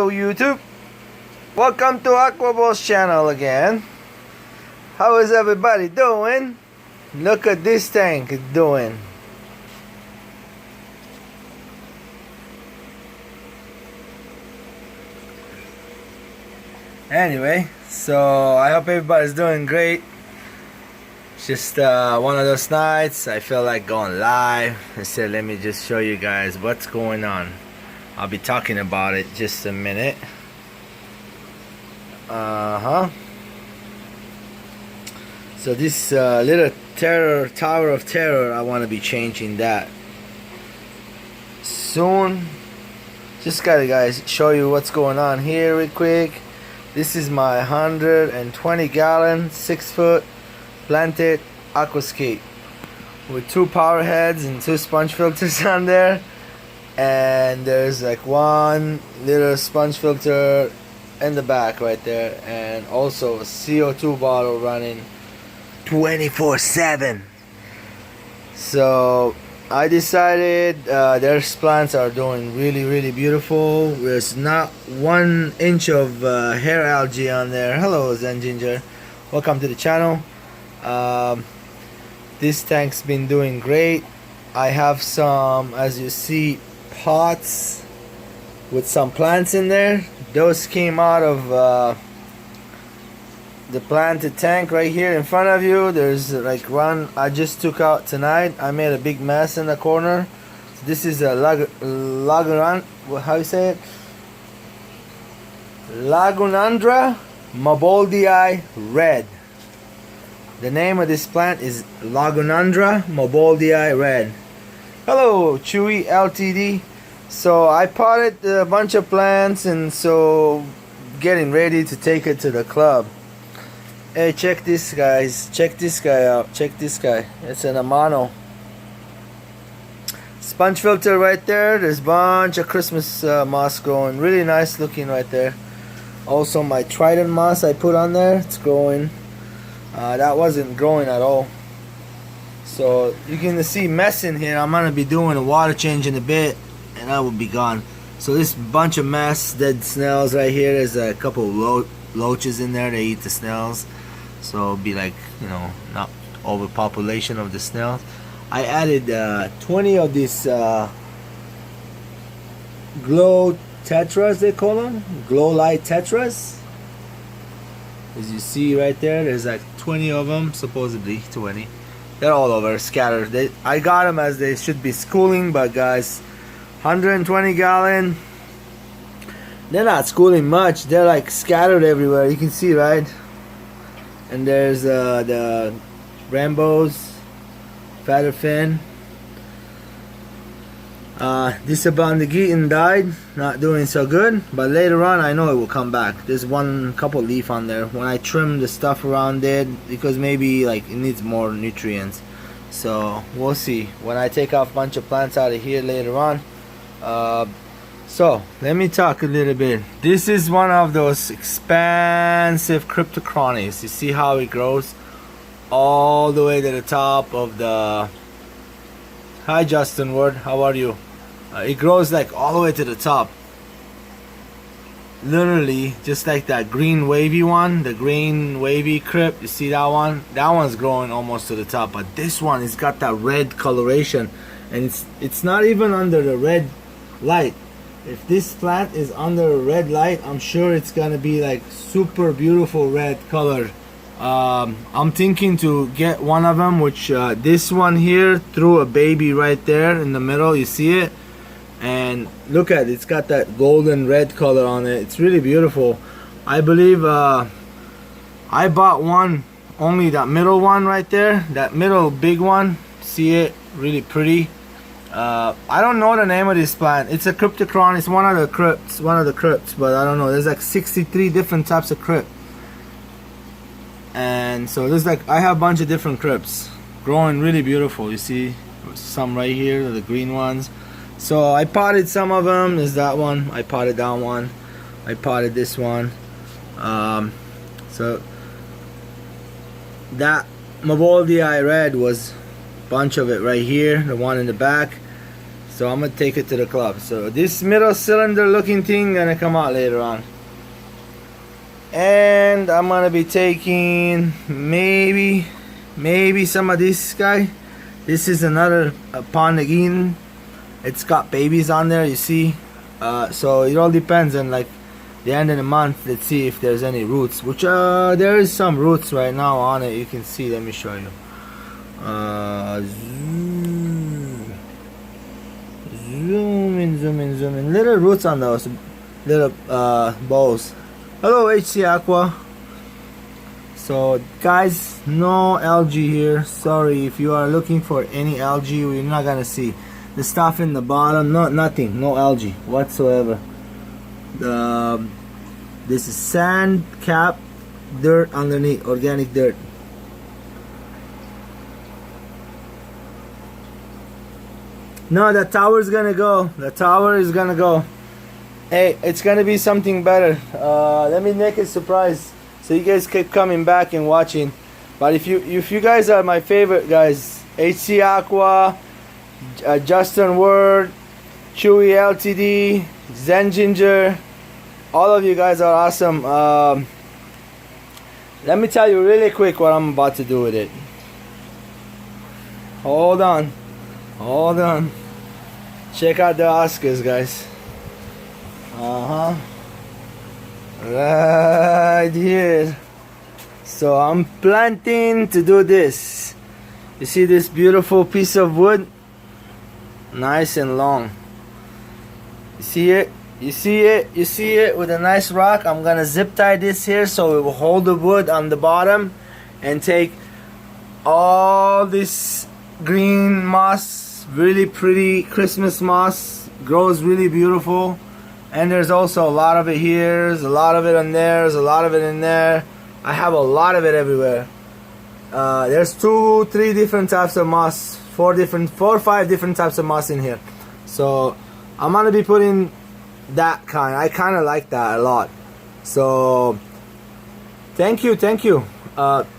Hello YouTube, welcome to Aquaballs channel again. How is everybody doing? Look at this tank it's doing. Anyway, so I hope everybody's doing great. It's just one of those nights I feel like going live. I said let me just show you guys what's going on. I'll be talking about it just a minute. So this little tower of terror, I want to be changing that soon. Just gotta guys show you what's going on here real quick. This is my 120 gallon 6-foot planted aquascape with 2 power heads and 2 sponge filters on there, and there's like one little sponge filter in the back right there, and also a CO2 bottle running 24/7. So I decided their plants are doing really beautiful. There's not 1 inch of hair algae on there. Hello Zen Ginger, welcome to the channel. This tank's been doing great. I have some, as you see, pots with some plants in there. Those came out of the planted tank right here in front of you. There's like one I just took out tonight. I made a big mess in the corner. So this is a how you say it? Lagunandra Moboldii red. The name of this plant is Lagunandra Moboldii red. Hello Chewy Ltd. So I potted a bunch of plants, and so getting ready to take it to the club. Hey, check this guys, check this guy out, check this guy. It's an Amano sponge filter right there. There's a bunch of Christmas moss growing, really nice looking right there. Also my Trident moss I put on there, it's growing. That wasn't growing at all. So you can see mess in here. I'm gonna be doing a water change in a bit, and I will be gone. So this bunch of mess, dead snails right here. There's a couple of loaches in there. They eat the snails, so it'll be like, you know, not overpopulation of the snails. I added 20 of these glow tetras, they call them, glow light tetras. As you see right there, there's like 20 of them, supposedly 20. They're all over, scattered. I got them as they should be schooling, but guys, 120 gallon, they're not schooling much. They're like scattered everywhere. You can see, right? And there's the Rambos, Featherfin. This Abandagitan died, not doing so good, but later on I know it will come back. There's couple leaf on there. When I trim the stuff around it, because maybe like it needs more nutrients, so we'll see when I take off a bunch of plants out of here later on. So let me talk a little bit. This is one of those expansive Cryptochronis. You see how it grows all the way to the top of the... Hi Justin Ward, how are you? It grows like all the way to the top, literally just like that green wavy one, the green wavy crypt. You see that one? That one's growing almost to the top, but this one has got that red coloration, and it's not even under the red light. If this plant is under a red light, I'm sure it's gonna be like super beautiful red color. I'm thinking to get one of them, which this one here threw a baby right there in the middle. You see it? And look at it, it's got that golden red color on it. It's really beautiful. I believe I bought one, only that middle one right there, that middle big one. See it? Really pretty. I don't know the name of this plant. It's a Cryptochron. It's one of the crypts, but I don't know. There's like 63 different types of crypt. And so there's like, I have a bunch of different crypts growing really beautiful. You see some right here, the green ones. So I potted some of them. There's that one, I potted that one, I potted this one. So that Moboldii red was a bunch of it right here, the one in the back. So I'm gonna take it to the club. So this middle cylinder looking thing gonna come out later on. And I'm gonna be taking maybe some of this guy. This is another Pond Again. It's got babies on there, you see. So it all depends on like the end of the month. Let's see if there's any roots, which there is some roots right now on it. You can see, let me show you. Zoom in. Little roots on those little bowls. Hello HC Aqua. So guys, no algae here. Sorry if you are looking for any algae, you're not gonna see the stuff in the bottom. Nothing, no algae whatsoever. This is sand cap, dirt underneath, organic dirt. No, the tower is gonna go. The tower is gonna go. Hey, it's gonna be something better. Let me make a surprise so you guys keep coming back and watching. But if you guys are my favorite guys, HC Aqua, Justin Word, Chewy LTD, Zen Ginger, all of you guys are awesome. Let me tell you really quick what I'm about to do with it. Hold on. Check out the Oscars, guys. Right here. So I'm planning to do this. You see this beautiful piece of wood? Nice and long. You see it? You see it with a nice rock. I'm gonna zip tie this here so it will hold the wood on the bottom and take all this green moss, really pretty Christmas moss, grows really beautiful. And there's also a lot of it here, there's a lot of it on there, there's a lot of it in there. I have a lot of it everywhere. There's 2-3 different types of moss, 4 or 5 different types of moss in here. So I'm gonna be putting that kind. I kind of like that a lot. So thank you.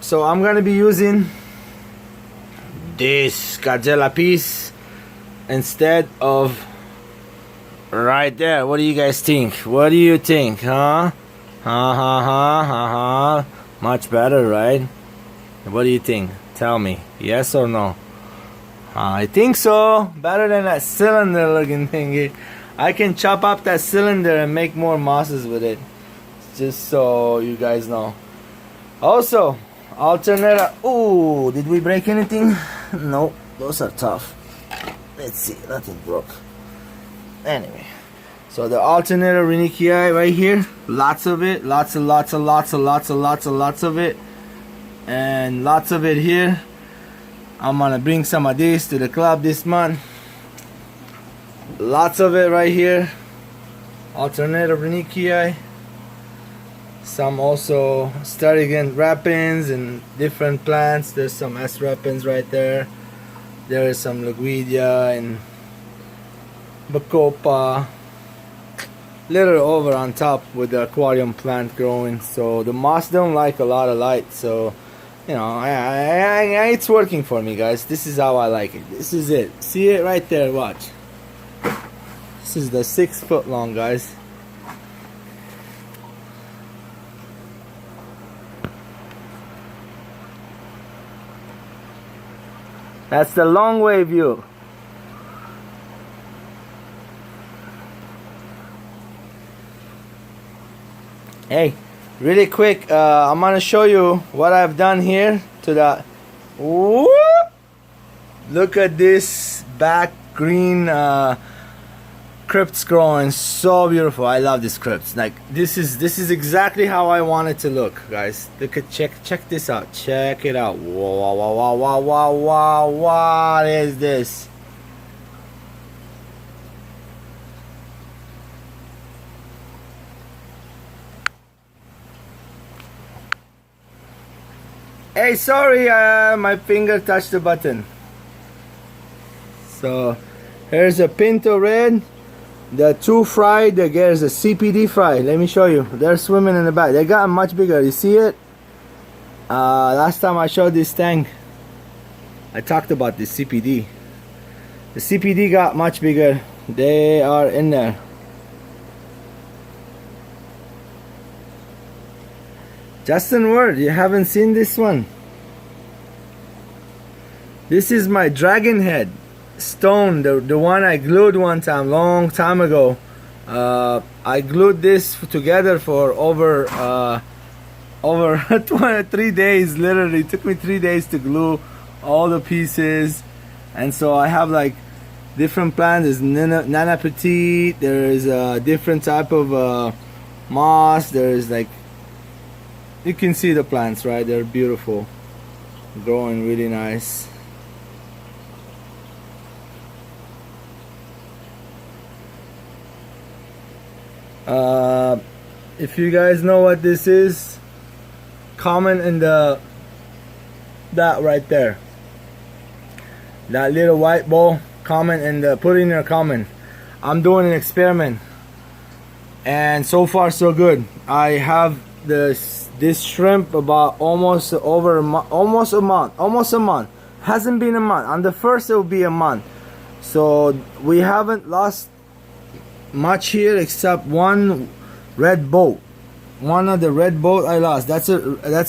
So I'm gonna be using this Godzilla piece instead of right there. What do you guys think? What do you think, huh? Much better, right? What do you think? Tell me, yes or no? I think so. Better than that cylinder looking thingy. I can chop up that cylinder and make more mosses with it. Just so you guys know. Also, alternator. Ooh, did we break anything? No, those are tough. Let's see, nothing broke. Anyway, so the alternator Rhyneikii right here, lots of it, lots of it, and lots of it here. I'm gonna bring some of this to the club this month. Lots of it right here, alternator Rhyneikii. Some also Sturgeon wrappings and different plants. There's some S wrappings right there. There is some Laguidia and Bacopa, little over on top with the aquarium plant growing. So the moss don't like a lot of light, so you know, it's working for me, guys. This is how I like it. This is it. See it right there, watch. This is the 6 foot long, guys. That's the long way view. Hey, really quick, I'm gonna show you what I've done here to the. Whoop! Look at this back green crypts growing, so beautiful. I love this crypts. Like this is exactly how I want it to look, guys. Look at check this out. Check it out. Wow! What is this? Hey, sorry, my finger touched the button. So here's a Pinto Red. The 2 fried, there's a CPD fry. Let me show you. They're swimming in the back. They got much bigger. You see it? Last time I showed this tank, I talked about this CPD. The CPD got much bigger. They are in there. Justin Ward, you haven't seen this one. This is my dragon head stone, the one I glued one time, long time ago. I glued this together for over 3 days. Literally, it took me 3 days to glue all the pieces. And so I have like different plants. There's Nana Petite, there's a different type of moss. There's like, you can see the plants, right? They're beautiful, growing really nice. If you guys know what this is, comment in that right there, that little white ball. Comment and put in your comment. I'm doing an experiment, and so far so good. I have this shrimp about almost a month. Hasn't been a month. On the first it will be a month. So we haven't lost much here except one red boat. One of the red boat I lost. That's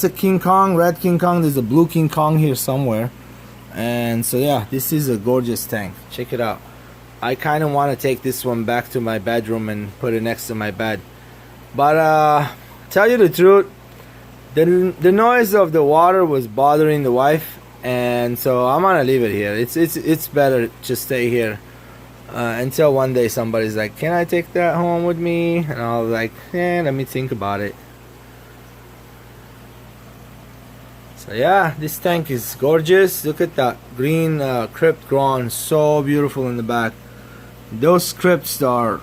a King Kong, red King Kong. There's a blue King Kong here somewhere. And so yeah, this is a gorgeous tank. Check it out. I kind of want to take this one back to my bedroom and put it next to my bed. But tell you the truth, the noise of the water was bothering the wife, and so I'm gonna leave it here. It's better to stay here until one day somebody's like, can I take that home with me? And I'll like, let me think about it. So yeah, this tank is gorgeous. Look at that green crypt growing, so beautiful in the back. Those crypts are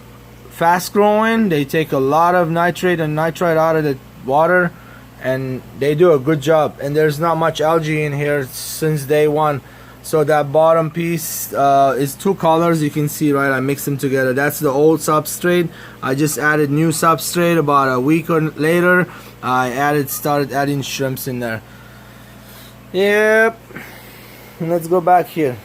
fast growing. They take a lot of nitrate and nitrite out of the water, and they do a good job. And there's not much algae in here since day one. So that bottom piece is two colors. You can see, right? I mixed them together. That's the old substrate. I just added new substrate about a week or later. I started adding shrimps in there. Yep. Let's go back here.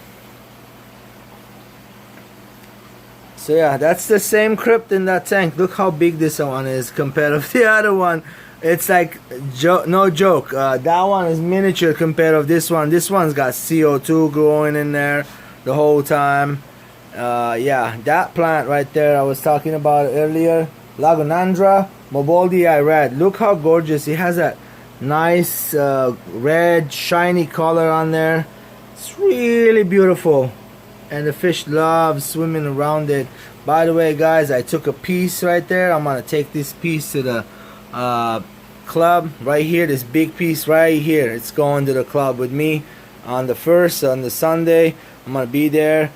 So yeah, that's the same crypt in that tank. Look how big this one is compared to the other one. It's like no joke. That one is miniature compared to this one. This one's got CO2 growing in there the whole time. Yeah, that plant right there I was talking about earlier, Lagonandra moboldii red. Look how gorgeous. It has that nice red shiny color on there. It's really beautiful, and the fish love swimming around it. By the way, guys, I took a piece right there. I'm gonna take this piece to the club right here. This big piece right here, it's going to the club with me on the Sunday. I'm gonna be there.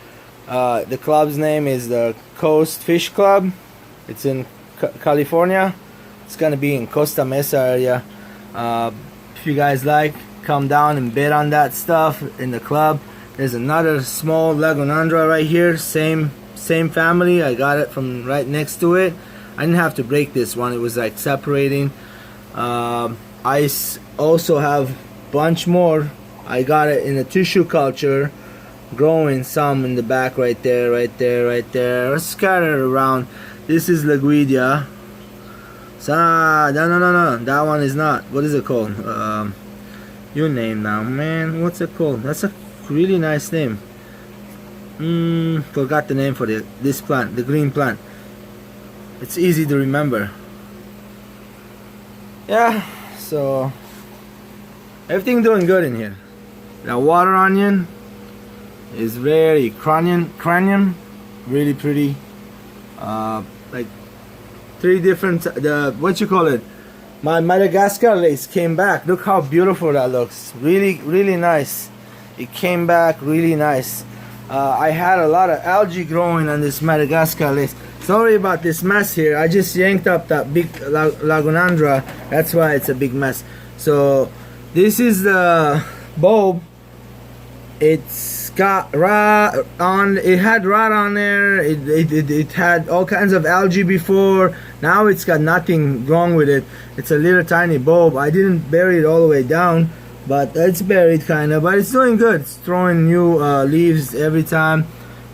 The club's name is the Coast Fish Club. It's in California. It's gonna be in Costa Mesa area. If you guys like, come down and bid on that stuff in the club. There's another small Lagonandra right here, same family. I got it from right next to it. I didn't have to break this one, it was like separating. I also have bunch more. I got it in a tissue culture, growing some in the back right there, scattered around. This is Laguidia. No, that one is not. What is it called? Your name now, man. What's it called? That's a really nice name. Forgot the name for this plant, the green plant. It's easy to remember. Yeah, so everything doing good in here. The water onion is very cranium, really pretty. Like 3 different what you call it, my Madagascar lace came back. Look how beautiful that looks. Really nice. It came back really nice. I had a lot of algae growing on this Madagascar lace. Sorry about this mess here. I just yanked up that big Lagonandra. That's why it's a big mess. So this is the bulb. It's got rot on. It had rot on there. It had all kinds of algae before. Now it's got nothing wrong with it. It's a little tiny bulb. I didn't bury it all the way down, but it's buried kind of. But it's doing good. It's throwing new leaves every time.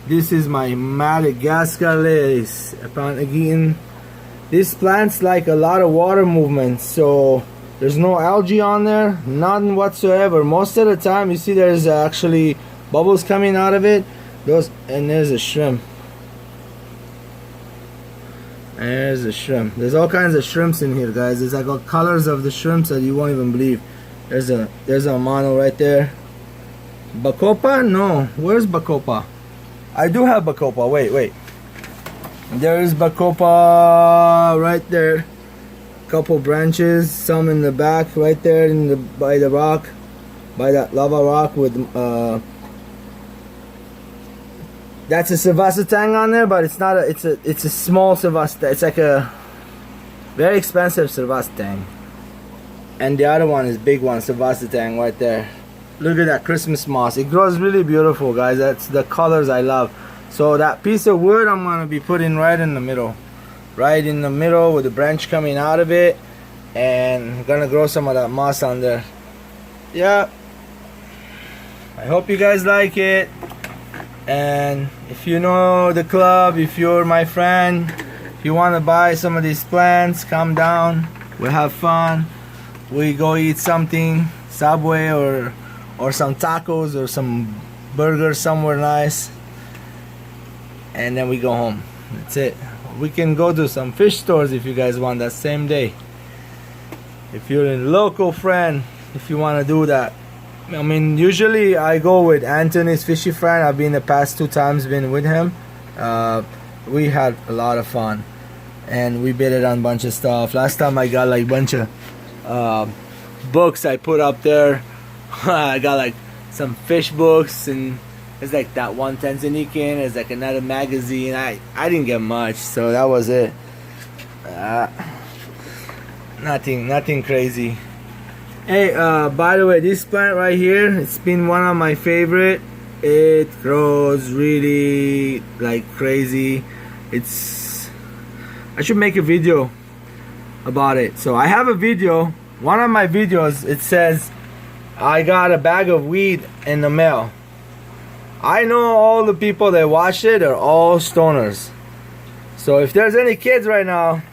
This is my Madagascar lace, Panagian. This plant's like a lot of water movement, so there's no algae on there, none whatsoever. Most of the time you see there's actually bubbles coming out of it. And there's a shrimp. There's a shrimp. There's all kinds of shrimps in here, guys. There's like colors of the shrimps that you won't even believe. There's a mono right there. Bacopa? No. Where's Bacopa? I do have Bacopa. Wait. There's Bacopa right there. Couple branches, some in the back right there by the rock, by that lava rock with that's a Sevastotang on there, but it's not it's a small Sevastotang. It's like a very expensive Sevastotang. And the other one is big one, Sevastotang right there. Look at that Christmas moss. It grows really beautiful, guys. That's the colors I love. So that piece of wood I'm gonna be putting right in the middle. Right in the middle with the branch coming out of it. And I'm gonna grow some of that moss on there. Yeah. I hope you guys like it. And if you know the club, if you're my friend, if you want to buy some of these plants, come down. We have fun. We go eat something, Subway or some tacos or some burgers somewhere nice. And then we go home. That's it. We can go to some fish stores if you guys want that same day. If you're a local friend, if you want to do that. I mean, usually I go with Anthony's fishy friend. I've been the past 2 times been with him. We had a lot of fun, and we bid it on a bunch of stuff. Last time I got like a bunch of books I put up there. I got like some fish books, and there's like that one Tanzanican. There's like another magazine. I didn't get much, so that was it. Nothing crazy. Hey, by the way, this plant right here, it's been one of my favorite. It grows really like crazy. I should make a video about it. So I have a video, one of my videos, it says I got a bag of weed in the mail. I know all the people that watch it are all stoners. So if there's any kids right now,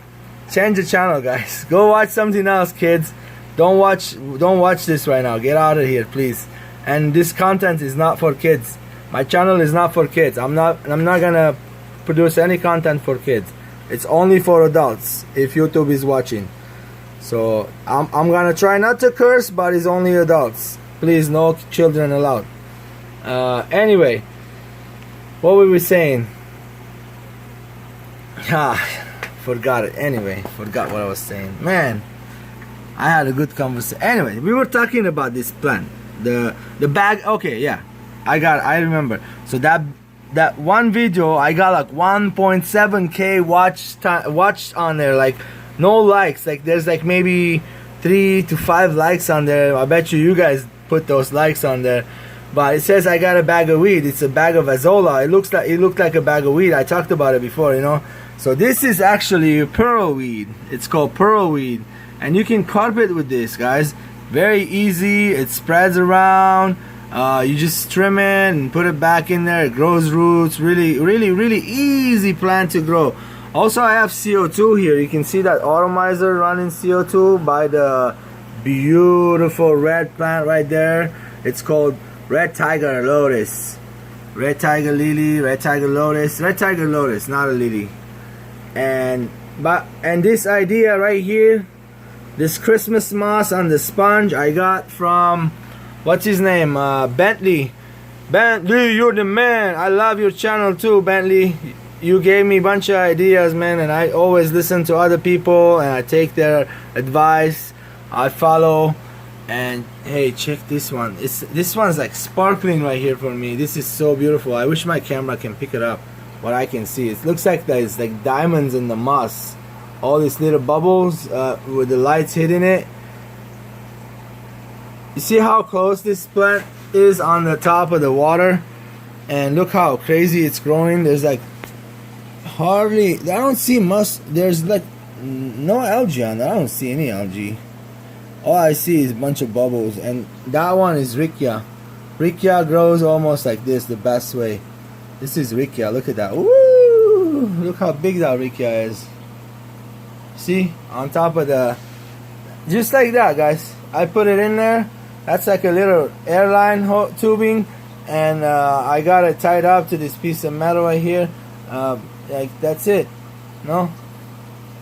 change the channel, guys. Go watch something else, kids. Don't watch this right now. Get out of here, please. And this content is not for kids. My channel is not for kids. I'm not gonna produce any content for kids. It's only for adults if YouTube is watching. So I'm gonna try not to curse, but it's only adults. Please, no children allowed. Anyway, what were we saying? Forgot it. Anyway, forgot what I was saying. Man, I had a good conversation. Anyway, we were talking about this plant, the bag. Okay, yeah, I remember. So that one video, I got like 1.7k watched on there. Like no likes. Like there's like maybe 3 to 5 likes on there. I bet you guys put those likes on there. But it says I got a bag of weed. It's a bag of Azolla. It looked like a bag of weed. I talked about it before, you know. So this is actually pearl weed. It's called pearl weed. And you can carpet with this, guys. Very easy. It spreads around. You just trim it and put it back in there. It grows roots. Really, really, really easy plant to grow. Also, I have CO2 here. You can see that atomizer running CO2 by the beautiful red plant right there. It's called Red Tiger Lotus. Red Tiger Lily, Red Tiger Lotus. Red Tiger Lotus, not a lily. And this idea right here, this Christmas moss on the sponge, I got from, what's his name, Bentley. Bentley, you're the man. I love your channel too, Bentley. You gave me a bunch of ideas, man, and I always listen to other people and I take their advice. I follow. And hey, check this one. This one's like sparkling right here for me. This is so beautiful. I wish my camera can pick it up, what I can see. It looks like there's like diamonds in the moss. All these little bubbles with the lights hitting it. You see how close this plant is on the top of the water? And look how crazy it's growing. There's like hardly, I don't see much. There's like no algae on there. I don't see any algae. All I see is a bunch of bubbles. And that one is Riccia. Riccia grows almost like this, the best way. This is Riccia. Look at that. Ooh, look how big that Riccia is. See, on top of the, just like that, guys. I put it in there. That's like a little airline tubing, and I got it tied up to this piece of metal right here. Like that's it. No.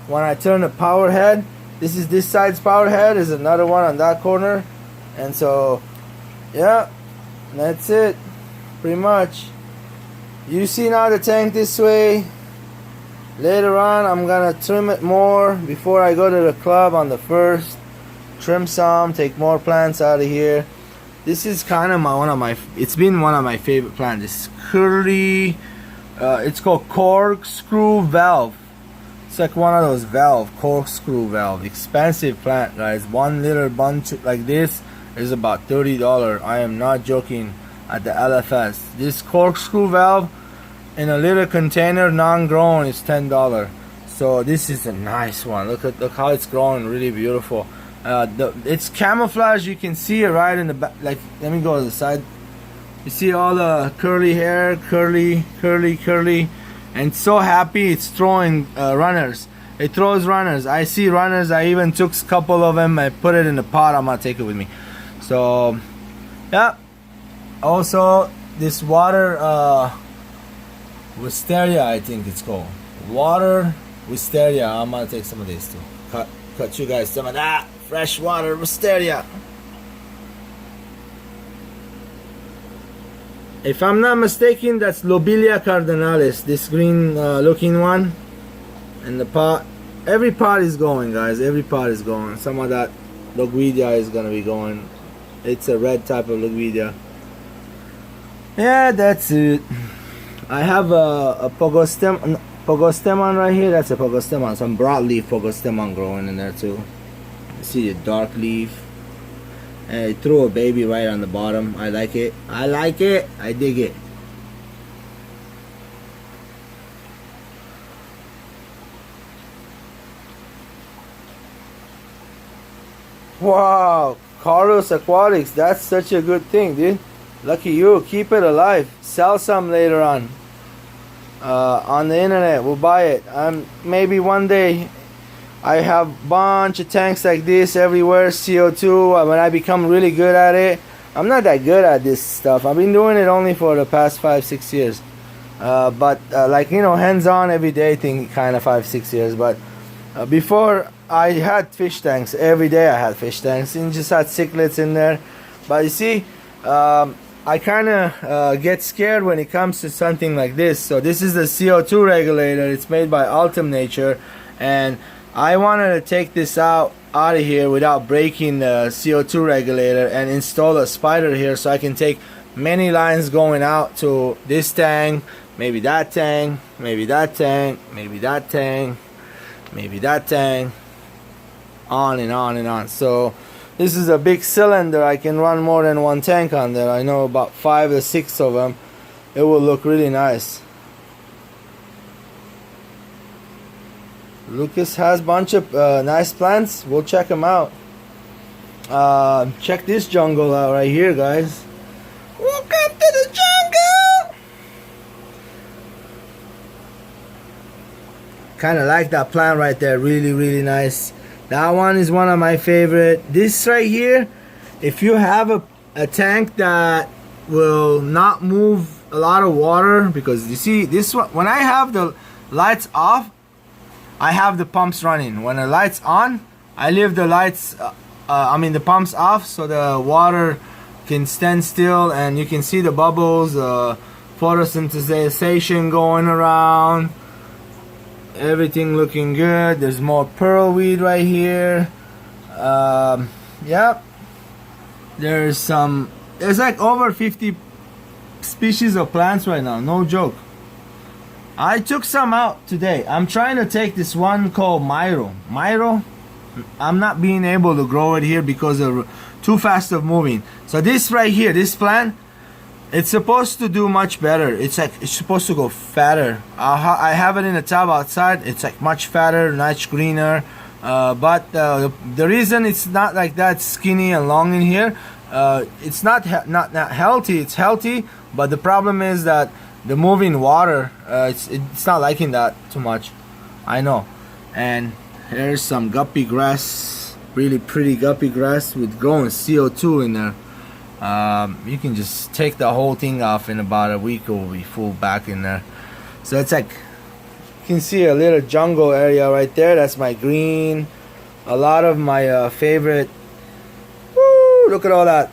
When I turn the power head, this side's power head is another one on that corner, and so yeah, that's it. Pretty much. You see now the tank this way. Later on, I'm gonna trim it more before I go to the club on the 1st. Trim some, take more plants out of here. This is kind of it's been one of my favorite plants. This curly, it's called corkscrew valve. It's like one of those corkscrew valve. Expensive plant, guys. One little bunch like this is about $30. I am not joking. At the LFS, this corkscrew valve in a little container, non-grown, is $10. So this is a nice one. Look how it's growing, really beautiful. It's camouflage. You can see it right in the back. Like, let me go to the side. You see all the curly hair, curly, and so happy it's throwing runners. It throws runners. I see runners. I even took a couple of them. I put it in the pot. I'm gonna take it with me. So yeah. Also, this water wisteria, I think it's called. Water wisteria. I'm gonna take some of these too. Cut you guys some of that fresh water wisteria. If I'm not mistaken, that's Lobelia cardinalis, this green looking one. And the pot, every pot is going, guys. Every pot is going. Some of that Lobelia is gonna be going. It's a red type of Lobelia. Yeah, that's it. I have a pogostemon right here. That's a pogostemon. Some broadleaf pogostemon growing in there too. You see the dark leaf. And I threw a baby right on the bottom. I like it. I like it. I dig it. Wow, Carlos Aquatics. That's such a good thing, dude. Lucky you. Keep it alive. Sell some later on the internet. We'll buy it. Maybe one day I have a bunch of tanks like this everywhere. CO2. When I become really good at it. I'm not that good at this stuff. I've been doing it only for the past 5-6 years. But like, you know, hands-on everyday thing, kind of 5-6 years. But before I had fish tanks. Every day I had fish tanks and just had cichlids in there. But you see, I kind of get scared when it comes to something like this. So this is the CO2 regulator. It's made by Ultim Nature, and I wanted to take this out of here without breaking the CO2 regulator and install a spider here, so I can take many lines going out to this tank, maybe that tank, maybe that tank, maybe that tank, maybe that tank, on and on and on. So this is a big cylinder. I can run more than one tank on there. I know about 5 or 6 of them. It will look really nice. Lucas has a bunch of nice plants. We'll check them out. Check this jungle out right here, guys. Welcome to the jungle. Kind of like that plant right there. Really, really nice. That one is one of my favorite. This right here, if you have a tank that will not move a lot of water, because you see this one, when I have the lights off, I have the pumps running. When the lights on, I leave the lights, the pumps off, so the water can stand still and you can see the bubbles, photosynthesization going around. Everything looking good. There's more pearlweed right here. Yep. There's like over 50 species of plants right now. No joke. I took some out today. I'm trying to take this one called Myro. I'm not being able to grow it here because of too fast of moving. So this right here, this plant, it's supposed to do much better. It's supposed to go fatter. I have it in a tub outside. It's like much fatter, much greener. But the reason it's not like that skinny and long in here, it's not healthy. It's healthy, but the problem is that the moving water, it's not liking that too much, I know. And here's some guppy grass, really pretty guppy grass with growing CO2 in there. You can just take the whole thing off in about a week, it will be full back in there. So it's like, you can see a little jungle area right there. That's my green. A lot of my favorite, woo, look at all that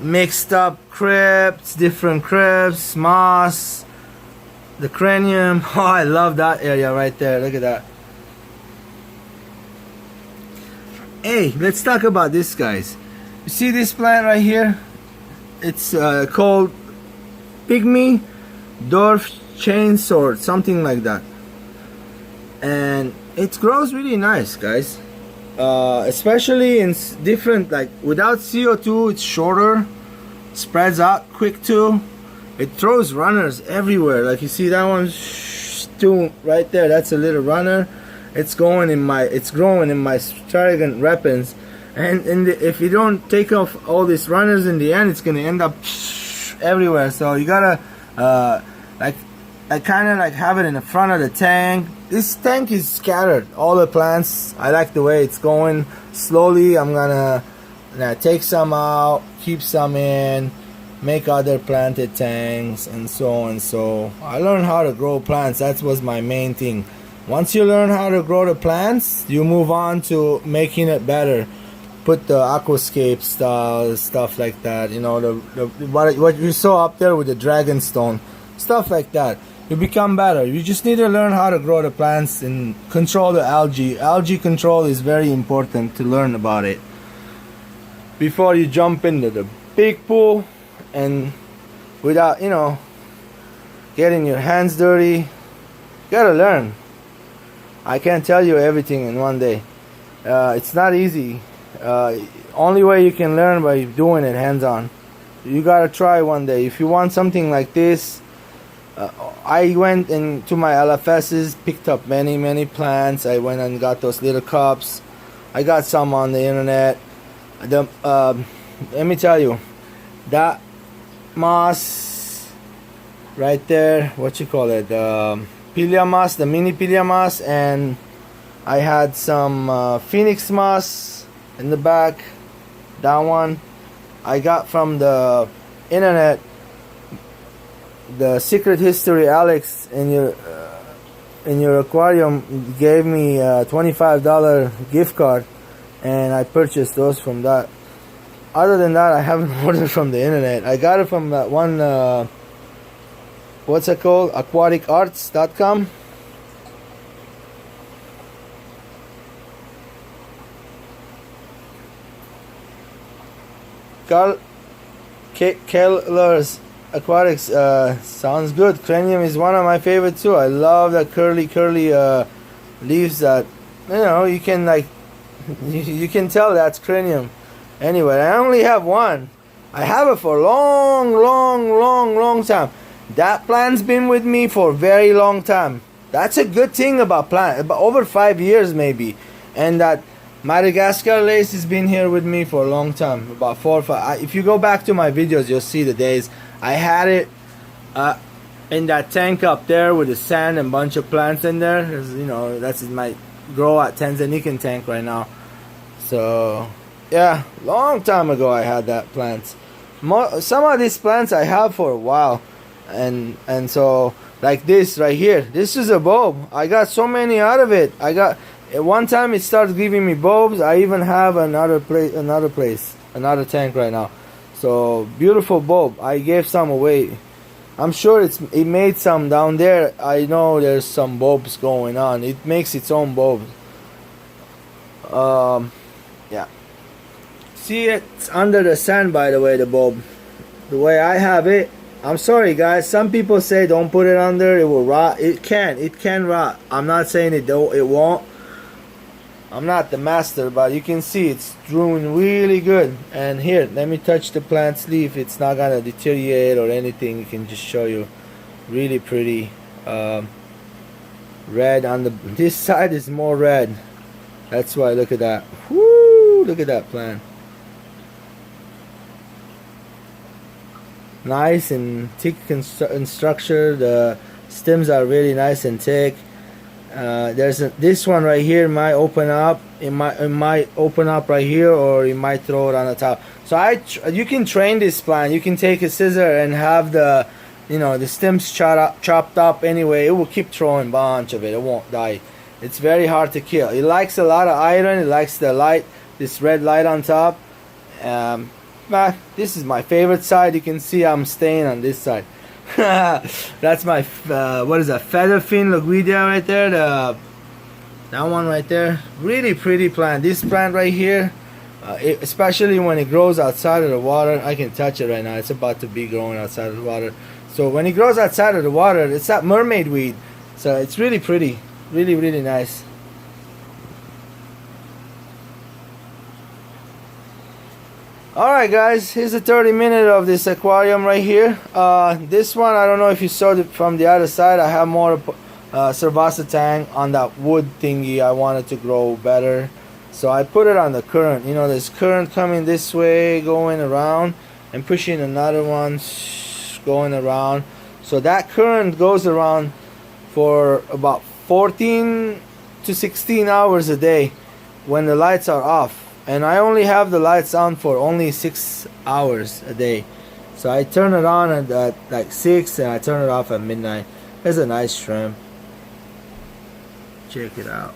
mixed up crypts, different crypts, moss, the cranium. Oh, I love that area right there. Look at that. Hey, let's talk about this, guys. You see this plant right here? It's called Pygmy Dwarf Chainsword, something like that. And it grows really nice, guys. Especially in different, like without CO2, it's shorter, spreads out quick too. It throws runners everywhere. Like you see that one too right there. That's a little runner. It's growing in my Strategant Repens. And if you don't take off all these runners in the end, it's gonna end up everywhere. So you gotta I kind of like have it in the front of the tank. This tank is scattered, all the plants. I like the way it's going. Slowly I'm gonna take some out, keep some in, make other planted tanks, and so on. So I learned how to grow plants. That was my main thing. Once you learn how to grow the plants, you move on to making it better. Put the aquascape style stuff like that, you know, what you saw up there with the dragonstone, stuff like that. You become better. You just need to learn how to grow the plants and control the algae. Algae control is very important to learn about it before you jump into the big pool and without, you know, getting your hands dirty. You gotta learn. I can't tell you everything in one day. It's not easy. Only way you can learn by doing it hands-on. You gotta try one day. If you want something like this, I went into my LFSs, picked up many plants. I went and got those little cups. I got some on the internet. Let me tell you, that moss right there, what you call it, Pilia moss, the mini Pilia moss, and I had some Phoenix moss in the back. That one I got from the internet. The Secret History Alex in your aquarium gave me a $25 gift card, and I purchased those from that. Other than that, I haven't ordered from the internet. I got it from that one, what's it called, aquaticarts.com. Carl Keller's Aquatics sounds good. Cranium is one of my favorite too. I love the curly leaves that, you know, you can like you can tell that's cranium. Anyway, I only have one. I have it for a long time. That plant's been with me for a very long time. That's a good thing about plant. About over 5 years maybe. And that Madagascar lace has been here with me for a long time, about 4 or 5. If you go back to my videos, you'll see the days. I had it in that tank up there with the sand and bunch of plants in there. You know, that's my grow at Tanzanian tank right now. So yeah, long time ago I had that plant. Some of these plants I have for a while, and so like this right here. This is a bulb. I got so many out of it. I got at one time it started giving me bulbs. I even have another tank right now. So beautiful bulb. I gave some away. I'm sure it made some down there. I know there's some bulbs going on. It makes its own bulbs. Yeah. See, it's under the sand, by the way, the bulb. The way I have it. I'm sorry, guys. Some people say don't put it under. It will rot. It can rot. I'm not saying it won't. I'm not the master, but you can see it's doing really good. And here, let me touch the plant's leaf. It's not gonna deteriorate or anything. You can just show you, really pretty. Red on this side is more red. That's why. Look at that. Woo! Look at that plant. nice and thick in structure. The stems are really nice and thick. This one right here might open up. It might open up right here, or you might throw it on the top. So you can train this plant. You can take a scissor and have the the stems chopped up anyway. It will keep throwing a bunch of it. It won't die. It's very hard to kill. It likes a lot of iron. It likes the light, this red light on top. This is my favorite side. You can see I'm staying on this side. That's my what is that, featherfin loguidia right there, that one right there. Really pretty plant. This plant right here, especially when it grows outside of the water. I can touch it right now. It's about to be growing outside of the water. So when it grows outside of the water, it's that mermaid weed. So it's really pretty, really nice. Alright guys, here's the 30-minute of this aquarium right here. This one, I don't know if you saw it from the other side. I have more Cervasa on that wood thingy. I wanted to grow better, so I put it on the current. There's current coming this way, going around, and pushing another one, going around. So that current goes around for about 14 to 16 hours a day when the lights are off. And I only have the lights on for only 6 hours a day. So I turn it on at like 6 and I turn it off at midnight. There's a nice shrimp. Check it out.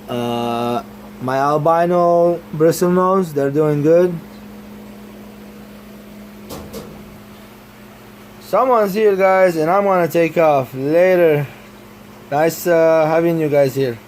My albino bristlenose, they're doing good. Someone's here guys, and I'm gonna take off. Later. Nice having you guys here.